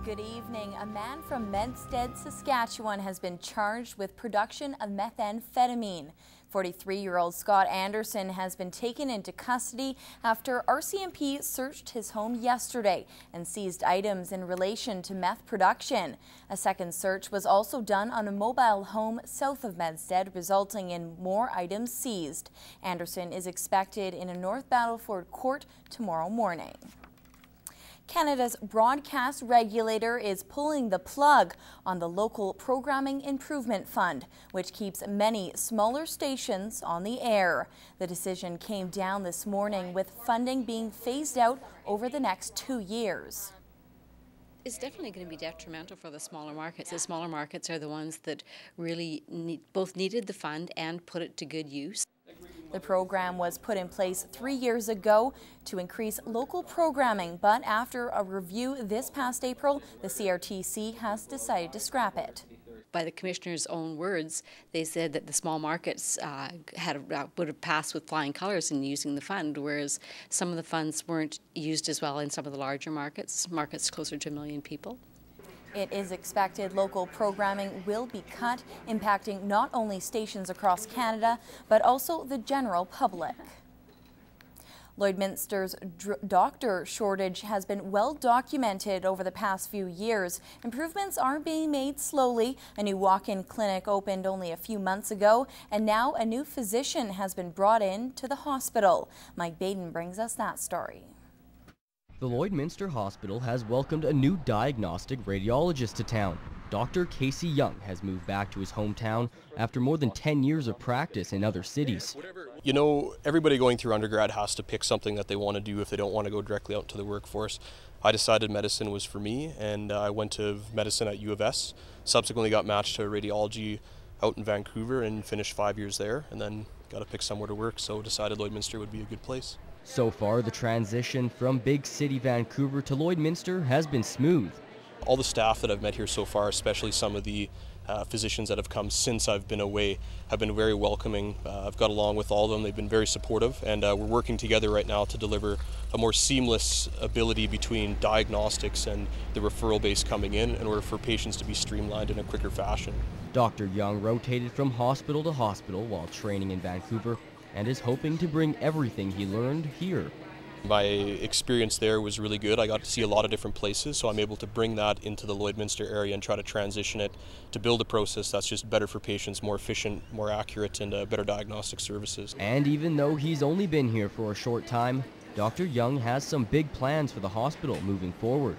Good evening. A man from Medstead, Saskatchewan has been charged with production of methamphetamine. 43-year-old Scott Anderson has been taken into custody after RCMP searched his home yesterday and seized items in relation to meth production. A second search was also done on a mobile home south of Medstead, resulting in more items seized. Anderson is expected in a North Battleford court tomorrow morning. Canada's broadcast regulator is pulling the plug on the Local Programming Improvement Fund, which keeps many smaller stations on the air. The decision came down this morning, with funding being phased out over the next 2 years. It's definitely going to be detrimental for the smaller markets. The smaller markets are the ones that really both needed the fund and put it to good use. The program was put in place 3 years ago to increase local programming, but after a review this past April, the CRTC has decided to scrap it. By the Commissioner's own words, they said that the small markets would have passed with flying colours in using the fund, whereas some of the funds weren't used as well in some of the larger markets closer to 1 million people. It is expected local programming will be cut, impacting not only stations across Canada, but also the general public. Lloydminster's doctor shortage has been well documented over the past few years. Improvements are being made slowly. A new walk-in clinic opened only a few months ago, and now a new physician has been brought in to the hospital. Mike Baden brings us that story. The Lloydminster Hospital has welcomed a new diagnostic radiologist to town. Dr. Casey Young has moved back to his hometown after more than 10 years of practice in other cities. You know, everybody going through undergrad has to pick something that they want to do if they don't want to go directly out into the workforce. I decided medicine was for me, and I went to medicine at U of S, subsequently got matched to radiology out in Vancouver and finished 5 years there, and then got to pick somewhere to work, so decided Lloydminster would be a good place. So far, the transition from big city Vancouver to Lloydminster has been smooth. All the staff that I've met here so far, especially some of the physicians that have come since I've been away, have been very welcoming. I've got along with all of them. They've been very supportive, and we're working together right now to deliver a more seamless ability between diagnostics and the referral base coming in order for patients to be streamlined in a quicker fashion. Dr. Young rotated from hospital to hospital while training in Vancouver and is hoping to bring everything he learned here. My experience there was really good. I got to see a lot of different places, so I'm able to bring that into the Lloydminster area and try to transition it to build a process that's just better for patients, more efficient, more accurate, and better diagnostic services. And even though he's only been here for a short time, Dr. Young has some big plans for the hospital moving forward.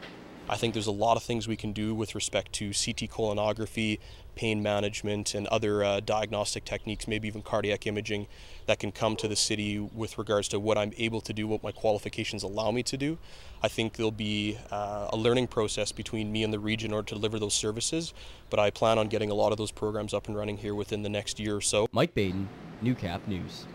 I think there's a lot of things we can do with respect to CT colonography, pain management, and other diagnostic techniques, maybe even cardiac imaging, that can come to the city with regards to what I'm able to do, what my qualifications allow me to do. I think there'll be a learning process between me and the region in order to deliver those services, but I plan on getting a lot of those programs up and running here within the next year or so. Mike Baden, Newcap News.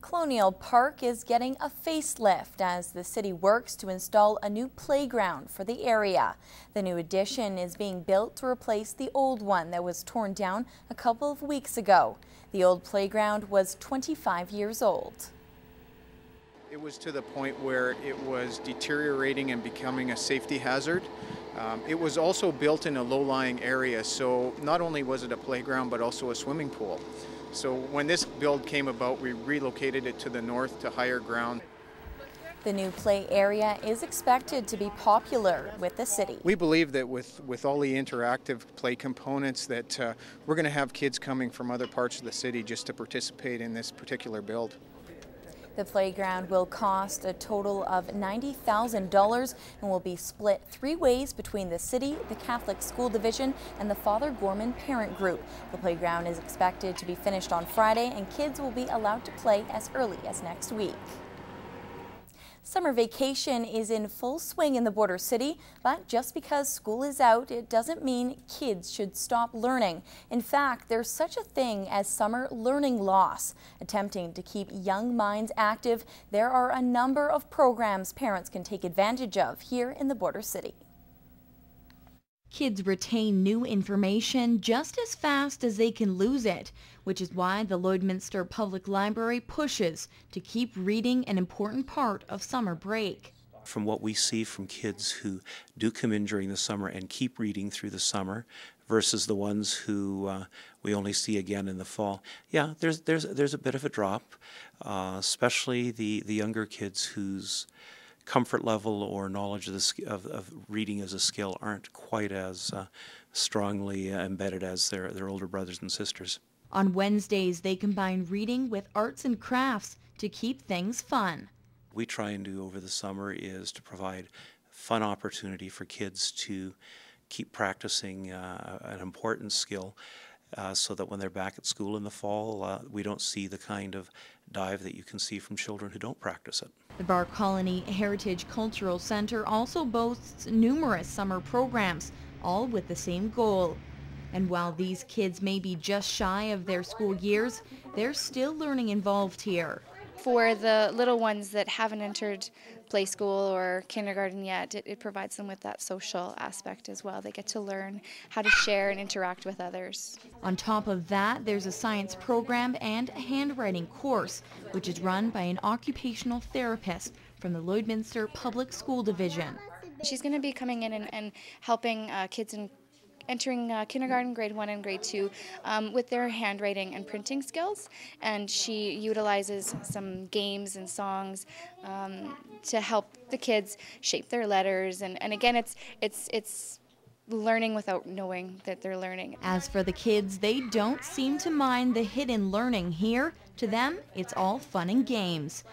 Colonial Park is getting a facelift as the city works to install a new playground for the area. The new addition is being built to replace the old one that was torn down a couple of weeks ago. The old playground was 25 years old. It was to the point where it was deteriorating and becoming a safety hazard. It was also built in a low-lying area, so not only was it a playground but also a swimming pool. So when this build came about, we relocated it to the north to higher ground. The new play area is expected to be popular with the city. We believe that with all the interactive play components that we're going to have kids coming from other parts of the city just to participate in this particular build. The playground will cost a total of $90,000 and will be split 3 ways between the city, the Catholic School Division, and the Father Gorman Parent Group. The playground is expected to be finished on Friday, and kids will be allowed to play as early as next week. Summer vacation is in full swing in the border city, but just because school is out, it doesn't mean kids should stop learning. In fact, there's such a thing as summer learning loss. Attempting to keep young minds active, there are a number of programs parents can take advantage of here in the border city. Kids retain new information just as fast as they can lose it, which is why the Lloydminster Public Library pushes to keep reading an important part of summer break. From what we see from kids who do come in during the summer and keep reading through the summer versus the ones who we only see again in the fall, yeah, there's a bit of a drop, especially the younger kids whose comfort level or knowledge of reading as a skill aren't quite as strongly embedded as their older brothers and sisters. On Wednesdays, they combine reading with arts and crafts to keep things fun. We try and do over the summer is to provide fun opportunity for kids to keep practicing an important skill so that when they're back at school in the fall, we don't see the kind of dive that you can see from children who don't practice it. The Bar Colony Heritage Cultural Centre also boasts numerous summer programs, all with the same goal. And while these kids may be just shy of their school years, there's still learning involved here. For the little ones that haven't entered play school or kindergarten yet, it provides them with that social aspect as well. They get to learn how to share and interact with others. On top of that, there's a science program and a handwriting course, which is run by an occupational therapist from the Lloydminster Public School Division. She's going to be coming in and helping kids entering kindergarten, grade 1 and grade 2 with their handwriting and printing skills, and she utilizes some games and songs to help the kids shape their letters, and again it's learning without knowing that they're learning. As for the kids, they don't seem to mind the hidden learning here. To them, it's all fun and games.